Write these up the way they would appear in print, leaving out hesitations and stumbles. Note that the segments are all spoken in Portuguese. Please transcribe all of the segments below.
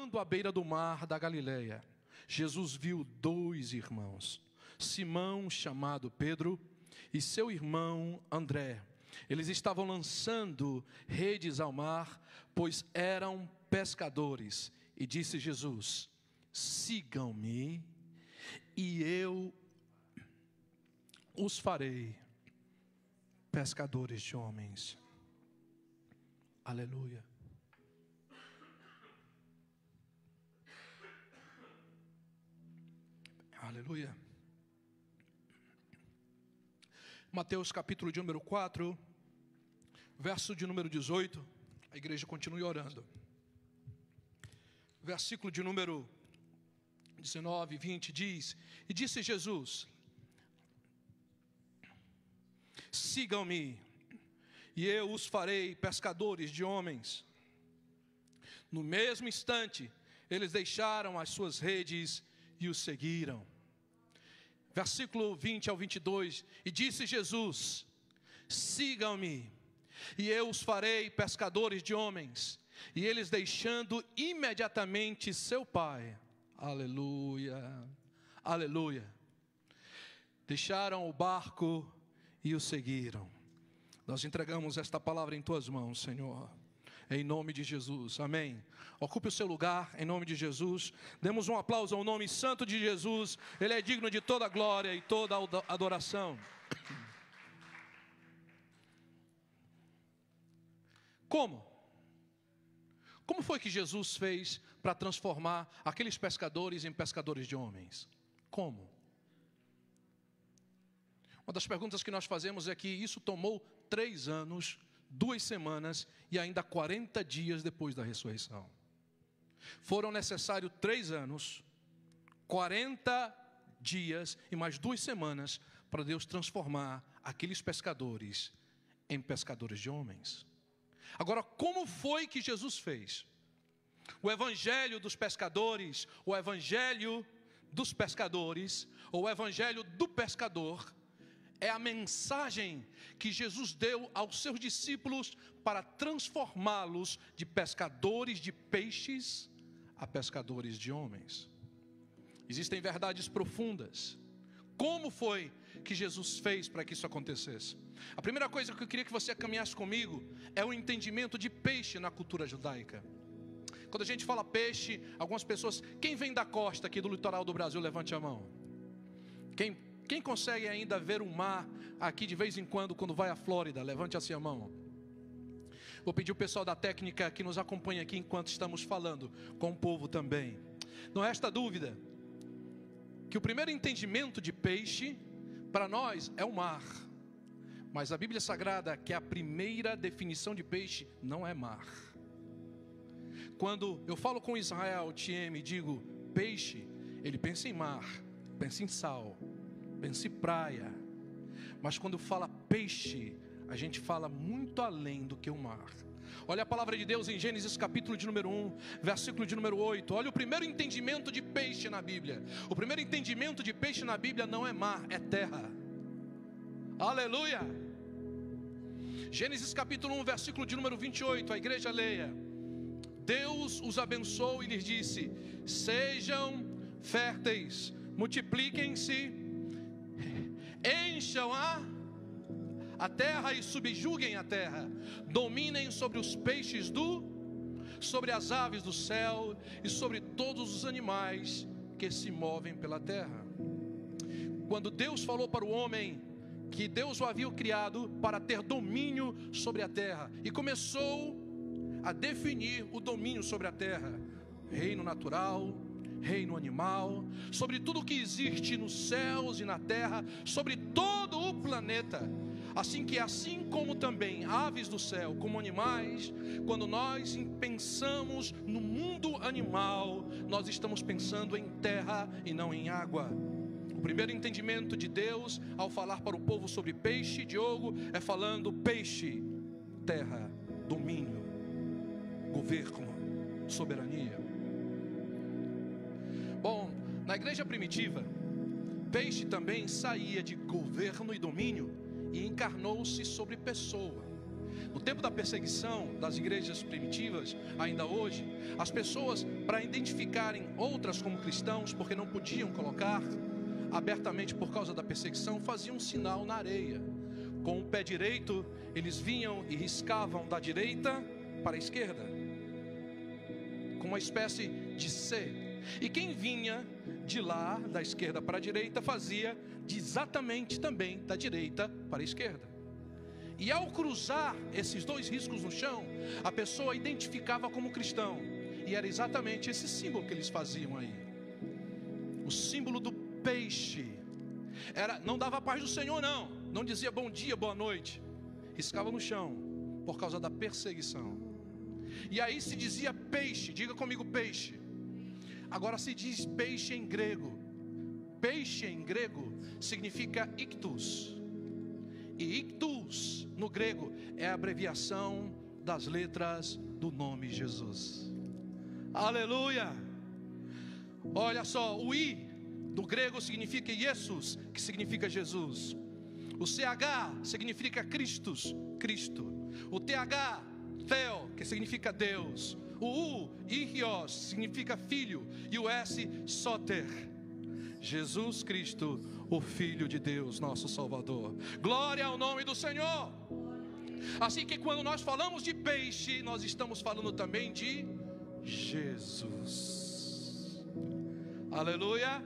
Andando à beira do mar da Galileia, Jesus viu dois irmãos, Simão, chamado Pedro, e seu irmão André. Eles estavam lançando redes ao mar, pois eram pescadores. E disse Jesus: sigam-me, e eu os farei pescadores de homens. Aleluia. Aleluia. Mateus capítulo de número 4, verso de número 18. A igreja continue orando. Versículo de número 19 e 20 diz: e disse Jesus: sigam-me, e eu os farei pescadores de homens. No mesmo instante, eles deixaram as suas redes e os seguiram. Versículo 20 ao 22, e disse Jesus: sigam-me, e eu os farei pescadores de homens. E eles, deixando imediatamente seu pai, aleluia, aleluia, deixaram o barco e o seguiram. Nós entregamos esta palavra em tuas mãos, Senhor, em nome de Jesus, amém. Ocupe o seu lugar, em nome de Jesus. Demos um aplauso ao nome santo de Jesus. Ele é digno de toda glória e toda adoração. Como foi que Jesus fez para transformar aqueles pescadores em pescadores de homens? Como? Uma das perguntas que nós fazemos é que isso tomou 3 anos, 2 semanas e ainda 40 dias depois da ressurreição. Foram necessários 3 anos, 40 dias e mais 2 semanas para Deus transformar aqueles pescadores em pescadores de homens. Agora, como foi que Jesus fez? O evangelho dos pescadores, o evangelho dos pescadores, ou o evangelho do pescador, é a mensagem que Jesus deu aos seus discípulos para transformá-los de pescadores de peixes a pescadores de homens. Existem verdades profundas. Como foi que Jesus fez para que isso acontecesse? A primeira coisa que eu queria que você caminhasse comigo é o entendimento de peixe na cultura judaica. Quando a gente fala peixe, algumas pessoas... Quem vem da costa aqui do litoral do Brasil, levante a mão. Quem consegue ainda ver o mar aqui de vez em quando vai à Flórida? Levante assim a mão. Vou pedir o pessoal da técnica que nos acompanha aqui enquanto estamos falando com o povo também. Não resta dúvida que o primeiro entendimento de peixe para nós é o mar. Mas a Bíblia Sagrada, que é a primeira definição de peixe, não é mar. Quando eu falo com Israel, TM, e digo peixe, ele pensa em mar, pensa em sal, pensa em praia. Mas quando fala peixe, a gente fala muito além do que o mar. Olha a palavra de Deus em Gênesis capítulo de número 1, versículo de número 8. Olha o primeiro entendimento de peixe na Bíblia. O primeiro entendimento de peixe na Bíblia não é mar, é terra. Aleluia. Gênesis capítulo 1, versículo de número 28, a igreja leia. Deus os abençoou e lhes disse: sejam férteis, multipliquem-se, encham a terra e subjuguem a terra, dominem sobre os peixes sobre as aves do céu e sobre todos os animais que se movem pela terra. Quando Deus falou para o homem que Deus o havia criado para ter domínio sobre a terra, e começou a definir o domínio sobre a terra, reino natural, reino animal, sobre tudo que existe nos céus e na terra, sobre todo o planeta. Assim como também aves do céu, como animais, quando nós pensamos no mundo animal, nós estamos pensando em terra e não em água. O primeiro entendimento de Deus ao falar para o povo sobre peixe, Diogo, é falando peixe, terra, domínio, governo, soberania. Bom, na igreja primitiva, peixe também saía de governo e domínio e encarnou-se sobre pessoa. No tempo da perseguição das igrejas primitivas, ainda hoje, as pessoas, para identificarem outras como cristãos, porque não podiam colocar abertamente por causa da perseguição, faziam um sinal na areia. Com o pé direito, eles vinham e riscavam da direita para a esquerda, com uma espécie de C. E quem vinha de lá, da esquerda para a direita, fazia exatamente também da direita para a esquerda. E ao cruzar esses dois riscos no chão, a pessoa identificava como cristão. E era exatamente esse símbolo que eles faziam aí. O símbolo do peixe. Não dava a paz do Senhor, não dizia bom dia, boa noite. Riscava no chão, por causa da perseguição. E aí se dizia peixe, diga comigo peixe. Agora se diz peixe em grego. Peixe em grego significa ictus. E ictus no grego é a abreviação das letras do nome Jesus. Aleluia! Olha só, o I do grego significa Jesus, que significa Jesus. O CH significa Christus, Cristo. O TH, Theo, que significa Deus. O U, Ihios, significa filho. E o S, Soter, Jesus Cristo, o Filho de Deus, nosso Salvador. Glória ao nome do Senhor. Assim que quando nós falamos de peixe, nós estamos falando também de Jesus. Aleluia.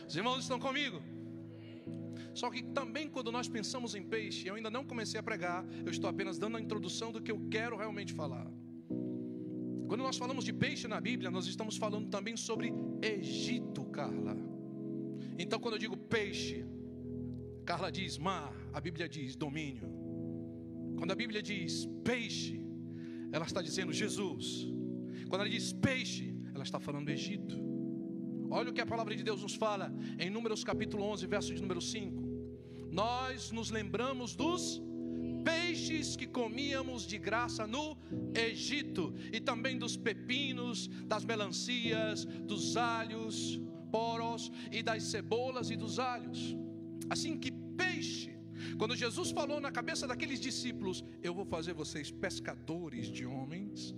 Os irmãos estão comigo? Só que também quando nós pensamos em peixe, eu ainda não comecei a pregar, eu estou apenas dando a introdução do que eu quero realmente falar. Quando nós falamos de peixe na Bíblia, nós estamos falando também sobre Egito, Carla. Então quando eu digo peixe, Carla diz mar, a Bíblia diz domínio. Quando a Bíblia diz peixe, ela está dizendo Jesus. Quando ela diz peixe, ela está falando Egito. Olha o que a palavra de Deus nos fala em Números capítulo 11, verso de número 5. Nós nos lembramos dos peixes que comíamos de graça no Egito, e também dos pepinos, das melancias, dos alhos, poros, e das cebolas e dos alhos. Assim que peixe, quando Jesus falou na cabeça daqueles discípulos, eu vou fazer vocês pescadores de homens.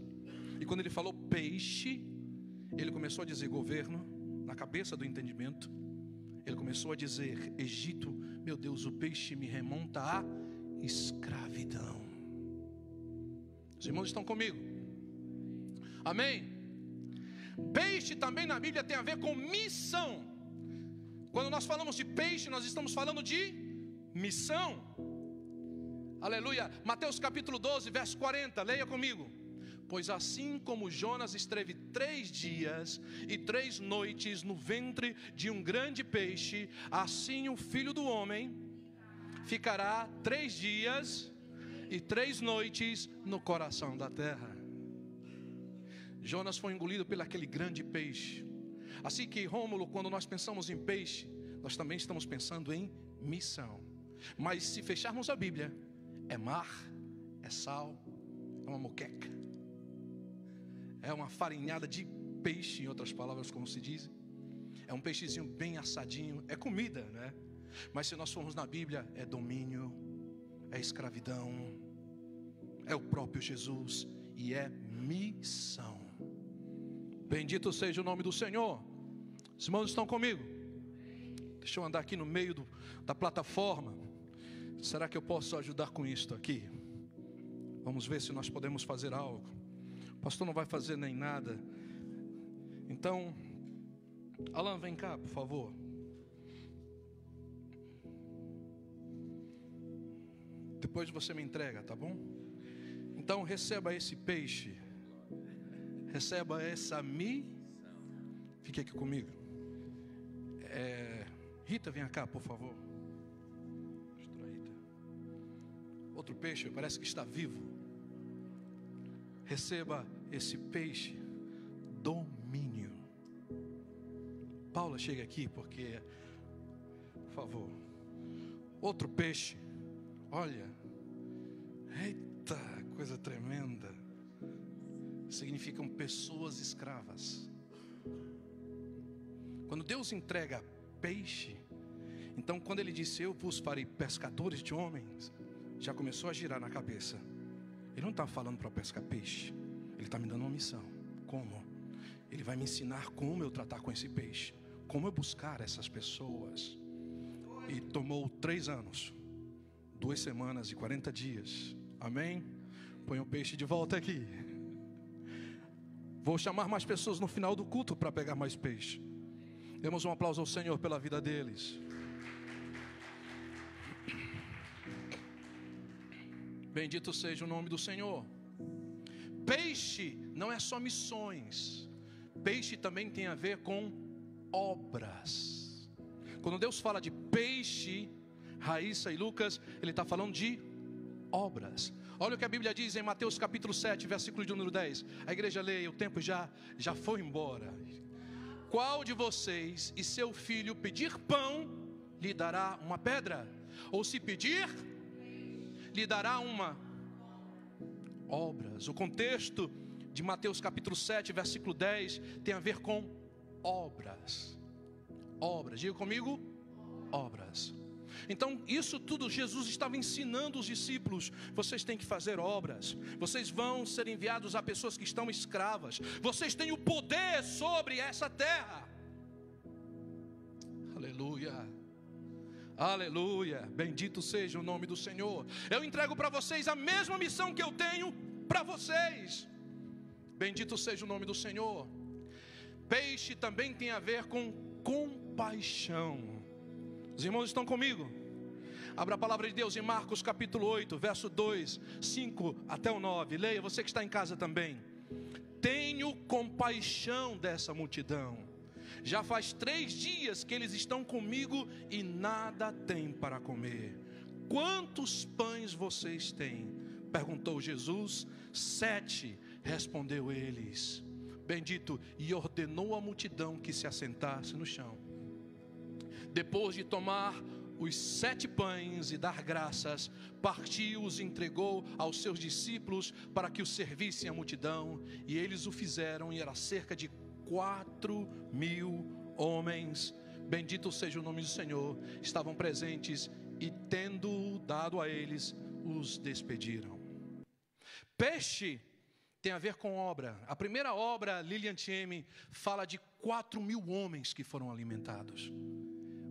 E quando ele falou peixe, ele começou a dizer governo. Na cabeça do entendimento, ele começou a dizer Egito, meu Deus, o peixe me remonta à escravidão. Os irmãos estão comigo? Amém? Peixe também na Bíblia tem a ver com missão. Quando nós falamos de peixe, nós estamos falando de missão. Aleluia. Mateus capítulo 12, verso 40, leia comigo. Pois assim como Jonas esteve 3 dias e 3 noites no ventre de um grande peixe, assim o Filho do Homem ficará 3 dias e 3 noites no coração da terra. Jonas foi engolido por aquele grande peixe. Assim que, Rômulo, quando nós pensamos em peixe, nós também estamos pensando em missão. Mas se fecharmos a Bíblia, é mar, é sal, é uma moqueca, é uma farinhada de peixe, em outras palavras, como se diz. É um peixezinho bem assadinho, é comida, né? Mas se nós formos na Bíblia, é domínio, é escravidão, é o próprio Jesus e é missão. Bendito seja o nome do Senhor. Os irmãos estão comigo? Deixa eu andar aqui no meio da plataforma. Será que eu posso ajudar com isto aqui? Vamos ver se nós podemos fazer algo. O pastor não vai fazer nem nada. Então, Alan, vem cá, por favor. Depois você me entrega, tá bom? Então receba esse peixe. Receba essa Fique aqui comigo. Rita, vem cá, por favor. Rita. Outro peixe, parece que está vivo. Receba esse peixe. Domínio. Paula, chega aqui porque, por favor. Outro peixe. Olha. Eita, coisa tremenda. Significam pessoas escravas. Quando Deus entrega peixe, então quando Ele disse, eu vos farei pescadores de homens, já começou a girar na cabeça. Ele não está falando para pescar peixe. Ele está me dando uma missão. Como? Ele vai me ensinar como eu tratar com esse peixe, como eu buscar essas pessoas. E tomou 3 anos, 2 semanas e 40 dias. Amém? Põe o peixe de volta aqui. Vou chamar mais pessoas no final do culto para pegar mais peixe. Demos um aplauso ao Senhor pela vida deles. Bendito seja o nome do Senhor. Peixe não é só missões. Peixe também tem a ver com obras. Quando Deus fala de peixe, Raíssa e Lucas, Ele está falando de obras. Olha o que a Bíblia diz em Mateus capítulo 7, versículo de número 10. A igreja lê, o tempo já foi embora. Qual de vocês e seu filho pedir pão, lhe dará uma pedra? Ou se pedir, lhe dará uma obras. O contexto de Mateus capítulo 7, versículo 10, tem a ver com obras. Obras, diga comigo, obras. Então isso tudo Jesus estava ensinando os discípulos. Vocês têm que fazer obras. Vocês vão ser enviados a pessoas que estão escravas. Vocês têm o poder sobre essa terra. Aleluia. Aleluia, bendito seja o nome do Senhor. Eu entrego para vocês a mesma missão que eu tenho para vocês. Bendito seja o nome do Senhor. Peixe também tem a ver com compaixão. Os irmãos estão comigo? Abra a palavra de Deus em Marcos capítulo 8, verso 2, 5 até o 9. Leia, você que está em casa também. Tenho compaixão dessa multidão. Já faz 3 dias que eles estão comigo e nada têm para comer. Quantos pães vocês têm? Perguntou Jesus. 7, respondeu eles. Bendito, e ordenou à multidão que se assentasse no chão. Depois de tomar os 7 pães e dar graças, partiu-os e entregou aos seus discípulos para que os servissem à multidão. E eles o fizeram, e era cerca de 4.000 homens. Bendito seja o nome do Senhor. Estavam presentes e, tendo dado a eles, os despediram. Peixe tem a ver com obra. A primeira obra, Lilian Thieme, fala de 4.000 homens que foram alimentados.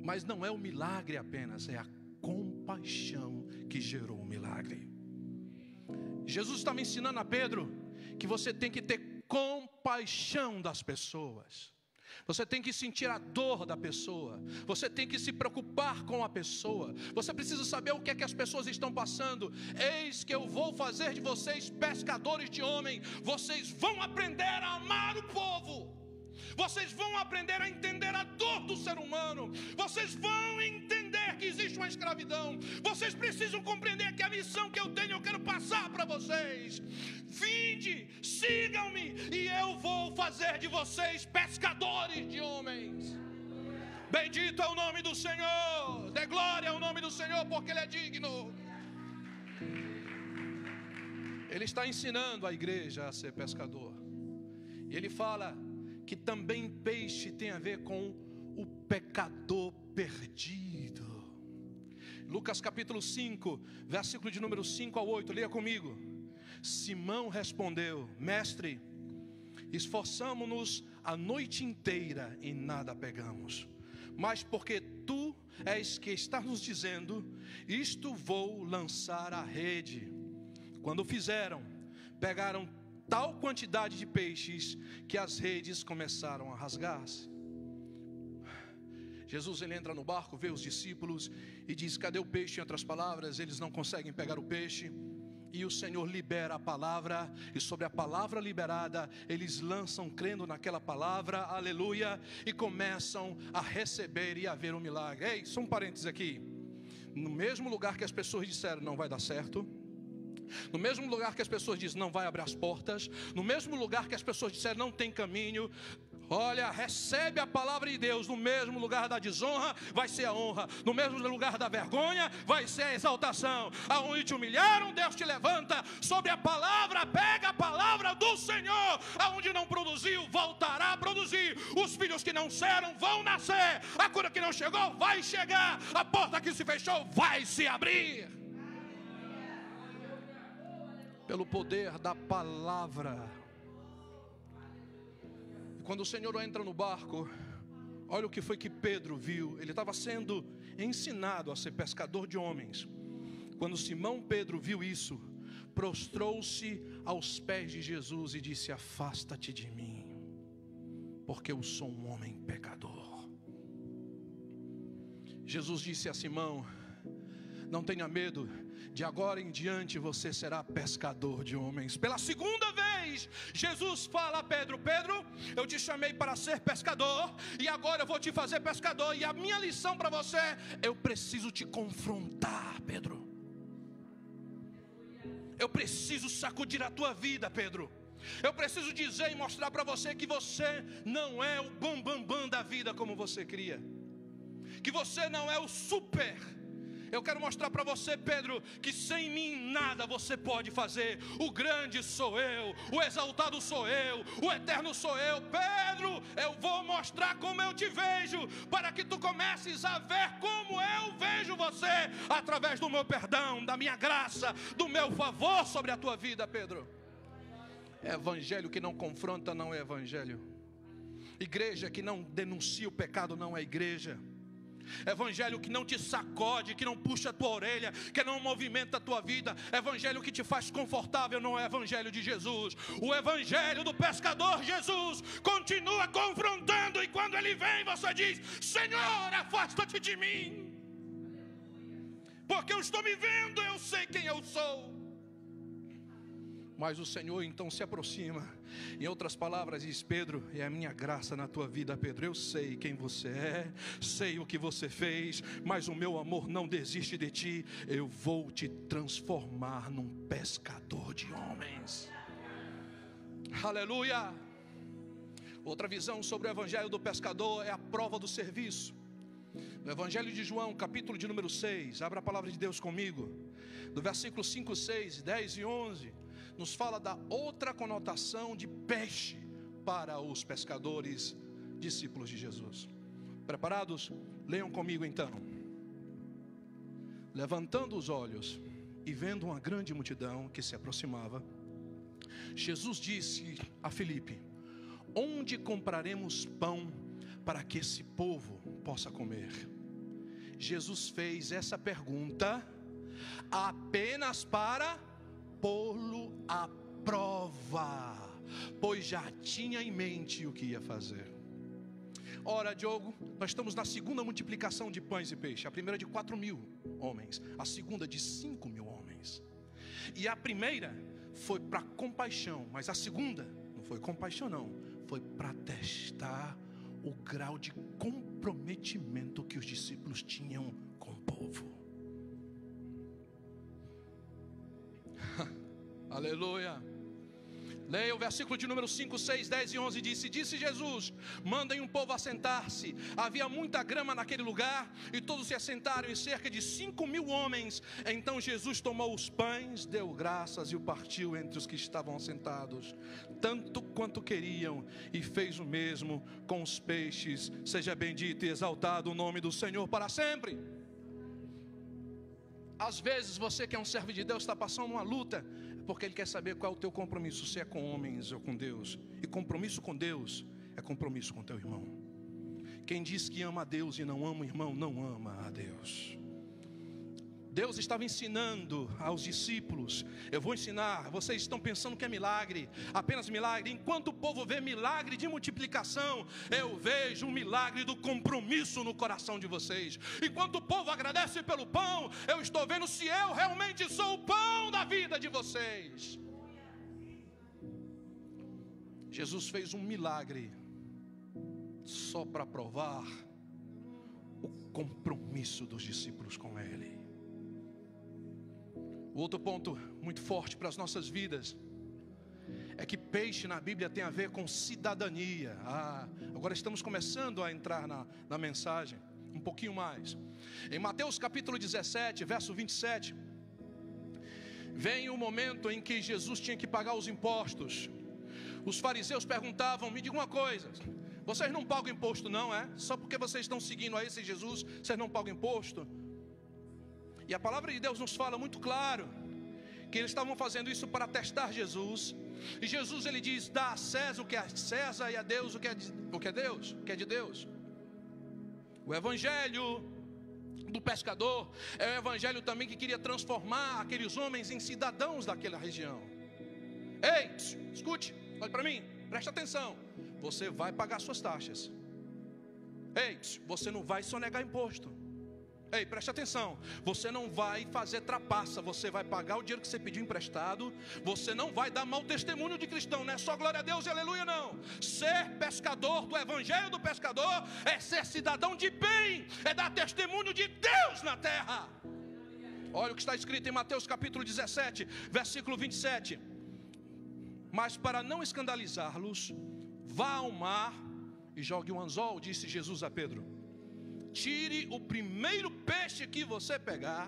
Mas não é o milagre apenas, é a compaixão que gerou o milagre. Jesus está me ensinando a Pedro que você tem que ter compaixão das pessoas. Você tem que sentir a dor da pessoa. Você tem que se preocupar com a pessoa. Você precisa saber o que é que as pessoas estão passando. Eis que eu vou fazer de vocês pescadores de homem. Vocês vão aprender a amar o povo. Vocês vão aprender a entender a dor do ser humano. Vocês vão entender que existe uma escravidão. Vocês precisam compreender que a missão que eu tenho, eu quero passar para vocês. Vinde, sigam-me, e eu vou fazer de vocês pescadores de homens. Bendito é o nome do Senhor. Dê glória ao nome do Senhor, porque Ele é digno. Ele está ensinando a igreja a ser pescador. E Ele fala que também peixe tem a ver com o pecador perdido. Lucas capítulo 5, versículo de número 5 a 8, leia comigo. Simão respondeu: Mestre, esforçamo-nos a noite inteira e nada pegamos, mas porque tu és que estás nos dizendo, isto vou lançar a rede. Quando fizeram, pegaram tal quantidade de peixes que as redes começaram a rasgar-se. Jesus, ele entra no barco, vê os discípulos e diz: cadê o peixe? Em outras palavras, eles não conseguem pegar o peixe. E o Senhor libera a palavra, e sobre a palavra liberada, eles lançam crendo naquela palavra, aleluia, e começam a receber e a ver um milagre. Ei, só um parênteses aqui. No mesmo lugar que as pessoas disseram não vai dar certo, no mesmo lugar que as pessoas dizem não vai abrir as portas, no mesmo lugar que as pessoas disseram não tem caminho, olha, recebe a palavra de Deus. No mesmo lugar da desonra vai ser a honra, no mesmo lugar da vergonha vai ser a exaltação. Aonde te humilharam, Deus te levanta. Sobre a palavra, pega a palavra do Senhor. Aonde não produziu, voltará a produzir. Os filhos que não nasceram vão nascer. A cura que não chegou vai chegar. A porta que se fechou vai se abrir. pelo poder da palavra. E quando o Senhor entra no barco, olha o que foi que Pedro viu. Ele estava sendo ensinado a ser pescador de homens. Quando Simão Pedro viu isso, prostrou-se aos pés de Jesus e disse: afasta-te de mim, porque eu sou um homem pecador. Jesus disse a Simão: não tenha medo, de agora em diante você será pescador de homens. Pela segunda vez, Jesus fala a Pedro: Pedro, eu te chamei para ser pescador, e agora eu vou te fazer pescador. E a minha lição para você, eu preciso te confrontar, Pedro. Eu preciso sacudir a tua vida, Pedro. Eu preciso dizer e mostrar para você que você não é o bam da vida como você cria, que você não é o super. Eu quero mostrar para você, Pedro, que sem mim nada você pode fazer. O grande sou eu, o exaltado sou eu, o eterno sou eu. Pedro, eu vou mostrar como eu te vejo, para que tu comeces a ver como eu vejo você, através do meu perdão, da minha graça, do meu favor sobre a tua vida, Pedro. Evangelho que não confronta não é evangelho. Igreja que não denuncia o pecado não é igreja. Evangelho que não te sacode, que não puxa a tua orelha, que não movimenta a tua vida. Evangelho que te faz confortável não é evangelho de Jesus. O evangelho do pescador Jesus continua confrontando, e quando ele vem você diz: Senhor, afasta-te de mim, porque eu estou me vendo, eu sei quem eu sou. Mas o Senhor então se aproxima, em outras palavras diz: Pedro, é a minha graça na tua vida, Pedro. Eu sei quem você é, sei o que você fez, mas o meu amor não desiste de ti. Eu vou te transformar num pescador de homens. Aleluia. Outra visão sobre o evangelho do pescador é a prova do serviço. No Evangelho de João, capítulo de número 6, abra a palavra de Deus comigo, do versículo 5, 6, 10 e 11, nos fala da outra conotação de peixe para os pescadores, discípulos de Jesus. Preparados? Leiam comigo então. Levantando os olhos e vendo uma grande multidão que se aproximava, Jesus disse a Filipe: onde compraremos pão para que esse povo possa comer? Jesus fez essa pergunta apenas para pô-lo à prova, pois já tinha em mente o que ia fazer. Ora, Diogo, nós estamos na segunda multiplicação de pães e peixe. A primeira de 4.000 homens, a segunda de 5.000 homens. E a primeira foi para compaixão, mas a segunda não foi compaixão não, foi para testar o grau de comprometimento que os discípulos tinham com o povo. Aleluia. Leia o versículo de número 5, 6, 10 e 11. Disse Jesus: mandem um povo assentar-se. Havia muita grama naquele lugar, e todos se assentaram, em cerca de 5.000 homens. Então Jesus tomou os pães, deu graças e o partiu entre os que estavam assentados, tanto quanto queriam, e fez o mesmo com os peixes. Seja bendito e exaltado o nome do Senhor para sempre. Às vezes você que é um servo de Deus está passando uma luta, porque Ele quer saber qual é o teu compromisso, se é com homens ou com Deus. E compromisso com Deus é compromisso com teu irmão. Quem diz que ama a Deus e não ama o irmão, não ama a Deus. Deus estava ensinando aos discípulos: eu vou ensinar, vocês estão pensando que é milagre, apenas milagre. Enquanto o povo vê milagre de multiplicação, eu vejo um milagre do compromisso no coração de vocês. Enquanto o povo agradece pelo pão, eu estou vendo se eu realmente sou o pão da vida de vocês. Jesus fez um milagre só para provar o compromisso dos discípulos com Ele. O outro ponto muito forte para as nossas vidas é que peixe na Bíblia tem a ver com cidadania. Agora estamos começando a entrar na mensagem um pouquinho mais. Em Mateus capítulo 17, verso 27, vem o momento em que Jesus tinha que pagar os impostos. Os fariseus perguntavam: me diga uma coisa, vocês não pagam imposto não, é? Só porque vocês estão seguindo a esse Jesus, vocês não pagam imposto? E a palavra de Deus nos fala muito claro que eles estavam fazendo isso para testar Jesus. E Jesus, ele diz: dá a César o que é César e a Deus o que é Deus, o que é de Deus. O evangelho do pescador é o evangelho também que queria transformar aqueles homens em cidadãos daquela região. Ei, escute, olhe para mim, preste atenção. Você vai pagar suas taxas. Ei, você não vai sonegar imposto. Ei, preste atenção, você não vai fazer trapaça, você vai pagar o dinheiro que você pediu emprestado, você não vai dar mau testemunho de cristão, não é só glória a Deus e aleluia não. Ser pescador do evangelho do pescador é ser cidadão de bem, é dar testemunho de Deus na terra. Olha o que está escrito em Mateus capítulo 17, versículo 27. Mas para não escandalizá-los, vá ao mar e jogue um anzol, disse Jesus a Pedro. Tire o primeiro peixe que você pegar,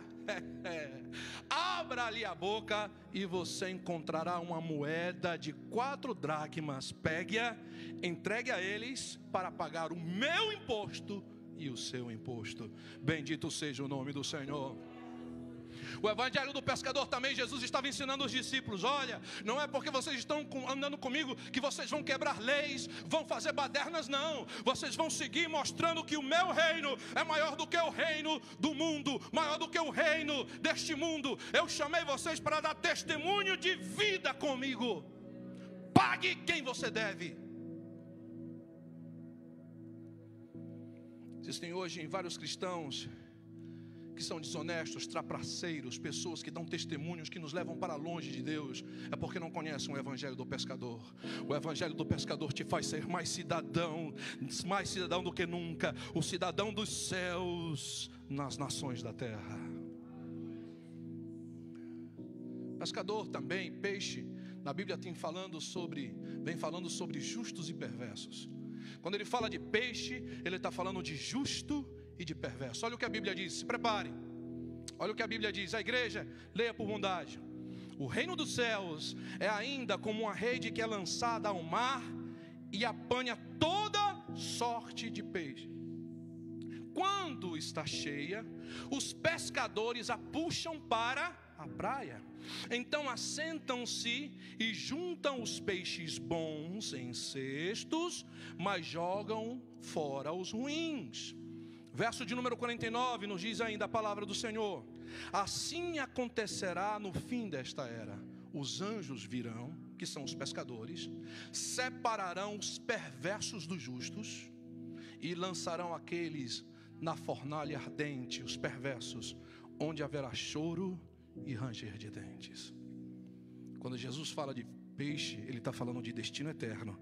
abra ali a boca e você encontrará uma moeda de 4 dracmas. Pegue-a, entregue a eles para pagar o meu imposto e o seu imposto. Bendito seja o nome do Senhor. O evangelho do pescador também, Jesus estava ensinando os discípulos: olha, não é porque vocês estão andando comigo que vocês vão quebrar leis, vão fazer badernas, não. Vocês vão seguir mostrando que o meu reino é maior do que o reino do mundo, maior do que o reino deste mundo. Eu chamei vocês para dar testemunho de vida comigo. Pague quem você deve. Existem hoje vários cristãos que são desonestos, trapaceiros, pessoas que dão testemunhos que nos levam para longe de Deus. É porque não conhecem o evangelho do pescador. O evangelho do pescador te faz ser mais cidadão do que nunca, o cidadão dos céus nas nações da terra. Pescador também, peixe, na Bíblia vem falando sobre justos e perversos. Quando ele fala de peixe, ele está falando de justo e de perverso. Olha o que a Bíblia diz, se prepare. Olha o que a Bíblia diz, a igreja, leia por bondade. O reino dos céus é ainda como uma rede que é lançada ao mar e apanha toda sorte de peixe. Quando está cheia, os pescadores a puxam para a praia. Então assentam-se e juntam os peixes bons em cestos, mas jogam fora os ruins. Verso de número 49 nos diz ainda a palavra do Senhor: assim acontecerá no fim desta era. Os anjos virão, que são os pescadores, separarão os perversos dos justos e lançarão aqueles na fornalha ardente, os perversos, onde haverá choro e ranger de dentes. Quando Jesus fala de peixe, ele está falando de destino eterno.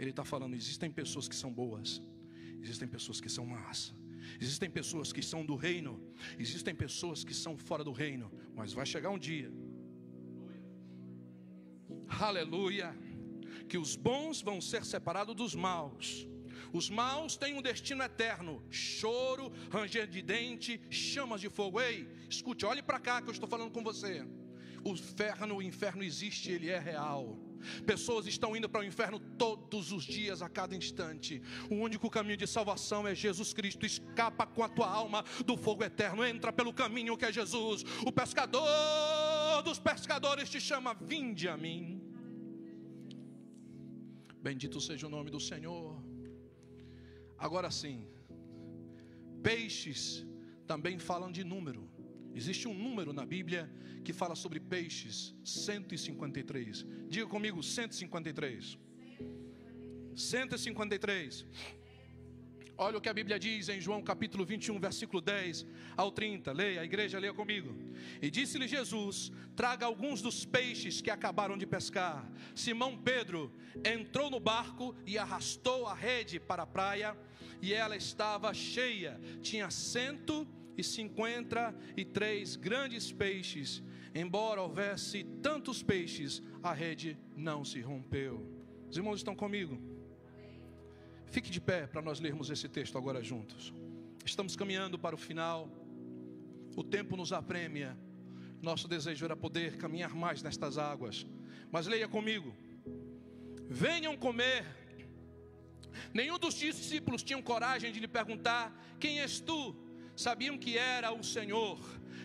Ele está falando, existem pessoas que são boas, existem pessoas que são más, existem pessoas que são do reino, existem pessoas que são fora do reino, mas vai chegar um dia, aleluia, que os bons vão ser separados dos maus. Os maus têm um destino eterno, choro, ranger de dente, chamas de fogo. Ei, escute, olhe para cá que eu estou falando com você. O inferno existe, ele é real. Pessoas estão indo para o inferno todos os dias, a cada instante. O único caminho de salvação é Jesus Cristo. Escapa com a tua alma do fogo eterno, entra pelo caminho que é Jesus. O pescador dos pescadores te chama: vinde a mim. Bendito seja o nome do Senhor. Agora sim, peixes também falam de número. Existe um número na Bíblia que fala sobre peixes, 153. Diga comigo, 153. 153. Olha o que a Bíblia diz em João capítulo 21, versículo 10 ao 30. Leia, a igreja, leia comigo. E disse-lhe Jesus: traga alguns dos peixes que acabaram de pescar. Simão Pedro entrou no barco e arrastou a rede para a praia, e ela estava cheia, tinha 153 grandes peixes. Embora houvesse tantos peixes, a rede não se rompeu. Os irmãos estão comigo? Fique de pé para nós lermos esse texto agora juntos. Estamos caminhando para o final. O tempo nos apremia. Nosso desejo era poder caminhar mais nestas águas. Mas leia comigo. Venham comer. Nenhum dos discípulos tinham coragem de lhe perguntar: quem és tu? Sabiam que era o Senhor.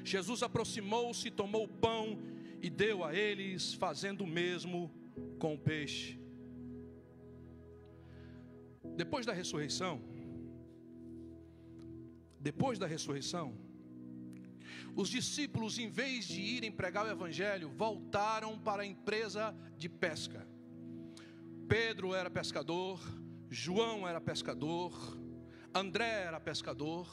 Jesus aproximou-se, tomou o pão e deu a eles, fazendo o mesmo com o peixe. Depois da ressurreição, os discípulos, em vez de irem pregar o evangelho, voltaram para a empresa de pesca. Pedro era pescador, João era pescador, André era pescador.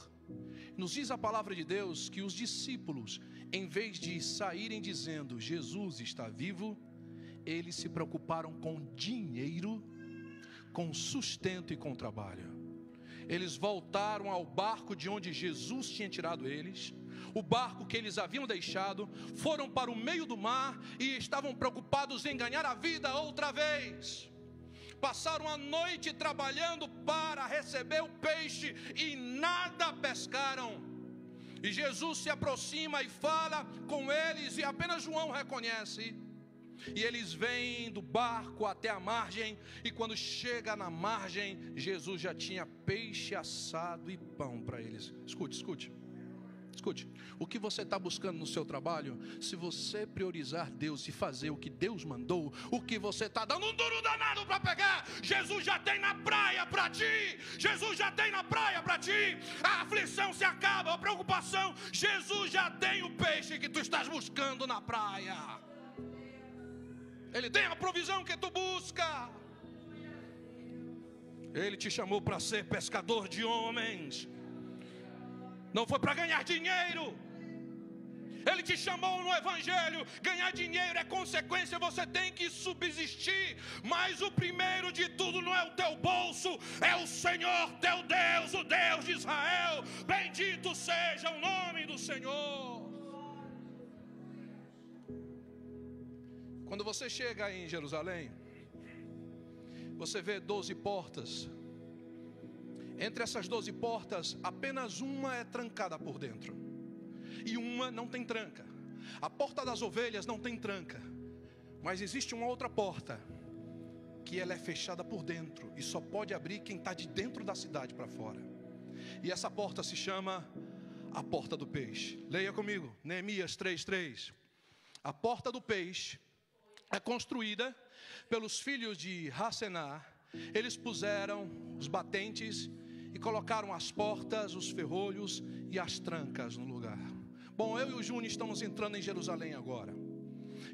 Nos diz a palavra de Deus que os discípulos, em vez de saírem dizendo Jesus está vivo, eles se preocuparam com dinheiro, com sustento e com trabalho. Eles voltaram ao barco de onde Jesus tinha tirado eles, o barco que eles haviam deixado, foram para o meio do mar e estavam preocupados em ganhar a vida outra vez. Passaram a noite trabalhando para receber o peixe e nada pescaram. E Jesus se aproxima e fala com eles, e apenas João reconhece. E eles vêm do barco até a margem, e quando chega na margem, Jesus já tinha peixe assado e pão para eles. Escute. O que você está buscando no seu trabalho? Se você priorizar Deus e fazer o que Deus mandou, o que você está dando um duro danado para pegar, Jesus já tem na praia para ti. Jesus já tem na praia para ti. A aflição se acaba, a preocupação, Jesus já tem o peixe que tu estás buscando na praia. Ele tem a provisão que tu busca. Ele te chamou para ser pescador de homens. Não foi para ganhar dinheiro. Ele te chamou no evangelho. Ganhar dinheiro é consequência, você tem que subsistir. Mas o primeiro de tudo não é o teu bolso, é o Senhor teu Deus, o Deus de Israel. Bendito seja o nome do Senhor. Quando você chega em Jerusalém, você vê 12 portas. Entre essas 12 portas, apenas uma é trancada por dentro, e uma não tem tranca. A porta das ovelhas não tem tranca, mas existe uma outra porta, que ela é fechada por dentro, e só pode abrir quem está de dentro da cidade para fora. E essa porta se chama a porta do peixe. Leia comigo, Neemias 3:3. A porta do peixe é construída pelos filhos de Hassená. Eles puseram os batentes e colocaram as portas, os ferrolhos e as trancas no lugar. Bom, eu e o Júnior estamos entrando em Jerusalém agora,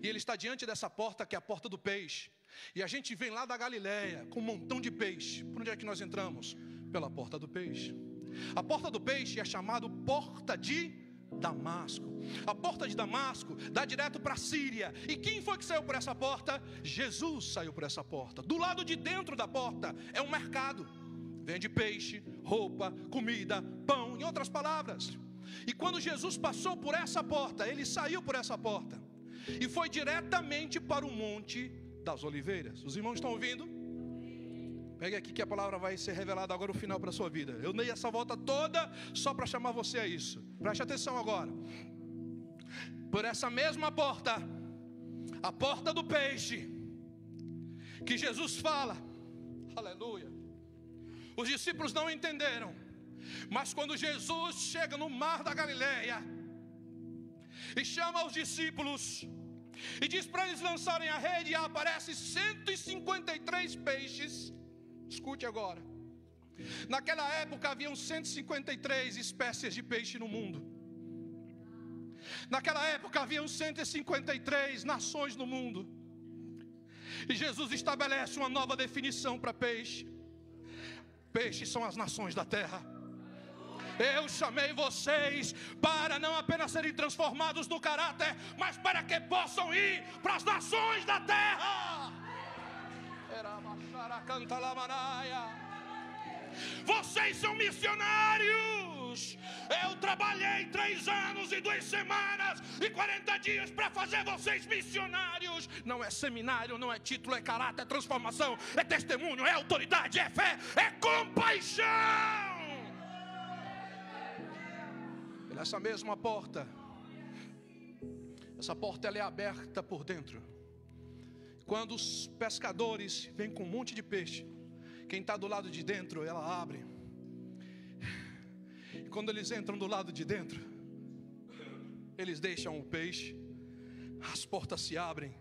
e ele está diante dessa porta, que é a porta do peixe. E a gente vem lá da Galileia com um montão de peixe. Por onde é que nós entramos? Pela porta do peixe. A porta do peixe é chamada porta de Damasco. A porta de Damasco dá direto para a Síria. E quem foi que saiu por essa porta? Jesus saiu por essa porta. Do lado de dentro da porta é um mercado. Vende peixe, roupa, comida, pão, em outras palavras. E quando Jesus passou por essa porta, ele saiu por essa porta e foi diretamente para o Monte das Oliveiras. Os irmãos estão ouvindo? Pegue aqui que a palavra vai ser revelada agora no final para a sua vida. Eu dei essa volta toda só para chamar você a isso. Preste atenção agora. Por essa mesma porta, a porta do peixe, que Jesus fala, aleluia. Os discípulos não entenderam, mas quando Jesus chega no mar da Galileia e chama os discípulos e diz para eles lançarem a rede, e aparece 153 peixes. Escute agora. Naquela época haviam 153 espécies de peixe no mundo. Naquela época haviam 153 nações no mundo. E Jesus estabelece uma nova definição para peixe. Peixes são as nações da terra. Eu chamei vocês para não apenas serem transformados no caráter, mas para que possam ir para as nações da terra. Vocês são missionários. Eu trabalhei 3 anos e 2 semanas e 40 dias para fazer vocês missionários. Não é seminário, não é título, é caráter, é transformação, é testemunho, é autoridade, é fé, é compaixão. Essa mesma porta, essa porta ela é aberta por dentro. Quando os pescadores vêm com um monte de peixe, quem está do lado de dentro, ela abre. E quando eles entram do lado de dentro, eles deixam o peixe, as portas se abrem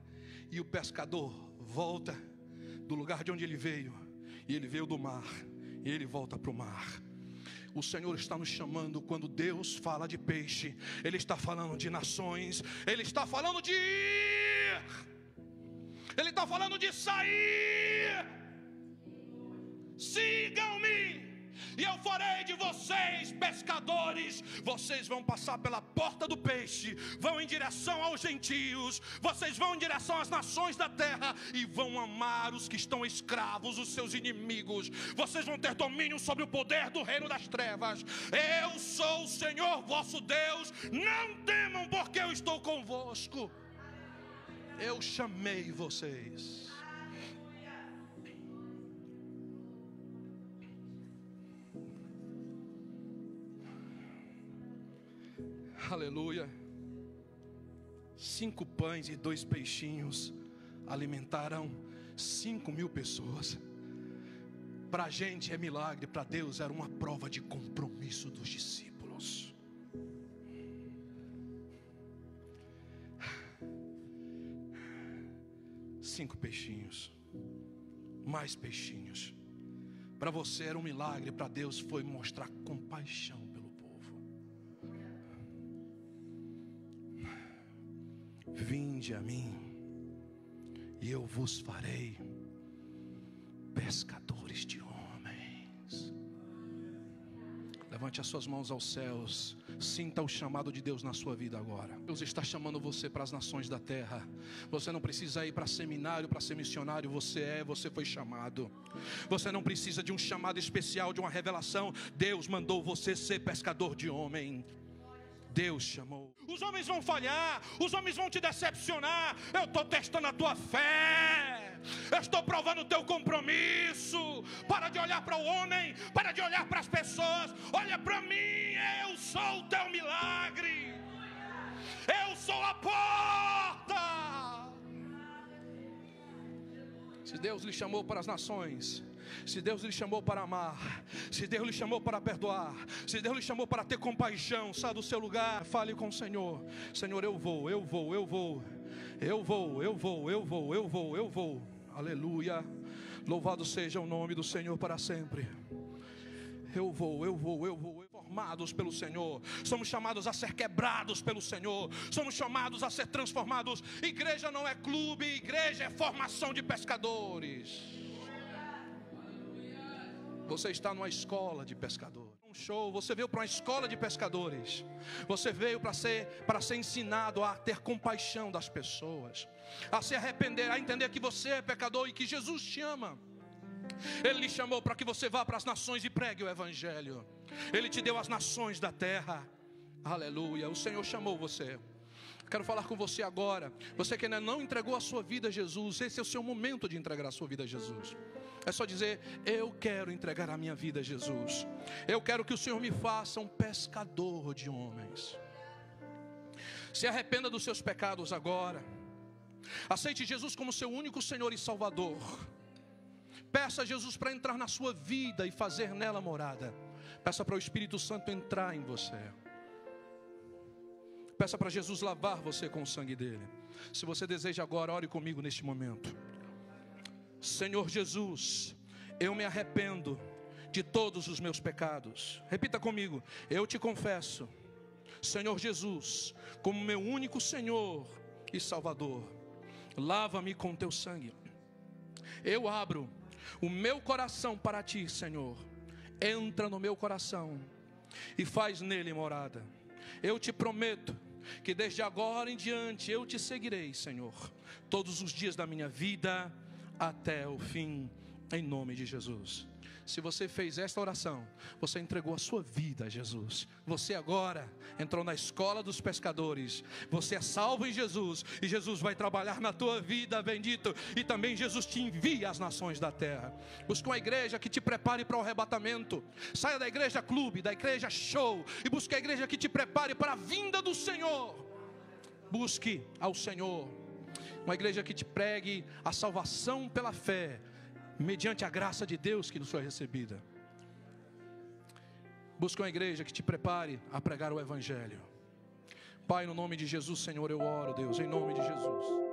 e o pescador volta do lugar de onde ele veio. E ele veio do mar e ele volta para o mar. O Senhor está nos chamando. Quando Deus fala de peixe, Ele está falando de nações. Ele está falando de ir. Ele está falando de sair. Sigam-me e eu farei de vocês pescadores. Vocês vão passar pela porta do peixe, vão em direção aos gentios, vocês vão em direção às nações da terra e vão amar os que estão escravos, os seus inimigos. Vocês vão ter domínio sobre o poder do reino das trevas. Eu sou o Senhor vosso Deus. Não temam, porque eu estou convosco. Eu chamei vocês. Aleluia. 5 pães e 2 peixinhos alimentaram 5.000 pessoas. Para a gente é milagre, para Deus era uma prova de compromisso dos discípulos. Cinco peixinhos, mais peixinhos. Para você era um milagre, para Deus foi mostrar compaixão pelo povo. Vinde a mim e eu vos farei pescadores de homens. Levante as suas mãos aos céus. Sinta o chamado de Deus na sua vida agora. Deus está chamando você para as nações da terra. Você não precisa ir para seminário para ser missionário. Você foi chamado. Você não precisa de um chamado especial, de uma revelação. Deus mandou você ser pescador de homem. Deus chamou. Os homens vão falhar, os homens vão te decepcionar. Eu estou testando a tua fé, eu estou provando o teu compromisso. Para de olhar para o homem, para de olhar para as pessoas. Olha para mim, eu sou o teu milagre. Eu sou a porta. Se Deus lhe chamou para as nações, se Deus lhe chamou para amar, se Deus lhe chamou para perdoar, se Deus lhe chamou para ter compaixão, saia do seu lugar, fale com o Senhor. Senhor, eu vou. Aleluia. Louvado seja o nome do Senhor para sempre. Eu vou. Formados pelo Senhor, somos chamados a ser quebrados pelo Senhor, somos chamados a ser transformados. Igreja não é clube, igreja é formação de pescadores. Você está numa escola de pescadores. Um show, você veio para uma escola de pescadores. Você veio para ser ensinado a ter compaixão das pessoas, a se arrepender, a entender que você é pecador e que Jesus te ama. Ele lhe chamou para que você vá para as nações e pregue o evangelho. Ele te deu as nações da terra. Aleluia. O Senhor chamou você. Quero falar com você agora. Você que ainda não entregou a sua vida a Jesus, esse é o seu momento de entregar a sua vida a Jesus. É só dizer: eu quero entregar a minha vida a Jesus. Eu quero que o Senhor me faça um pescador de homens. Se arrependa dos seus pecados agora. Aceite Jesus como seu único Senhor e Salvador. Peça a Jesus para entrar na sua vida e fazer nela morada. Peça para o Espírito Santo entrar em você. Peça para Jesus lavar você com o sangue dele. Se você deseja agora, ore comigo neste momento. Senhor Jesus, eu me arrependo de todos os meus pecados. Repita comigo: eu te confesso, Senhor Jesus, como meu único Senhor e Salvador. Lava-me com teu sangue. Eu abro o meu coração para ti, Senhor. Entra no meu coração e faz nele morada. Eu te prometo que desde agora em diante eu te seguirei, Senhor, todos os dias da minha vida até o fim, em nome de Jesus. Se você fez esta oração, você entregou a sua vida a Jesus. Você agora entrou na escola dos pescadores. Você é salvo em Jesus, e Jesus vai trabalhar na tua vida, bendito. E também Jesus te envia às nações da terra. Busque uma igreja que te prepare para o arrebatamento. Saia da igreja clube, da igreja show, e busque a igreja que te prepare para a vinda do Senhor. Busque ao Senhor. Uma igreja que te pregue a salvação pela fé, mediante a graça de Deus que nos foi recebida. Busque uma igreja que te prepare a pregar o evangelho. Pai, no nome de Jesus, Senhor, eu oro, Deus, em nome de Jesus.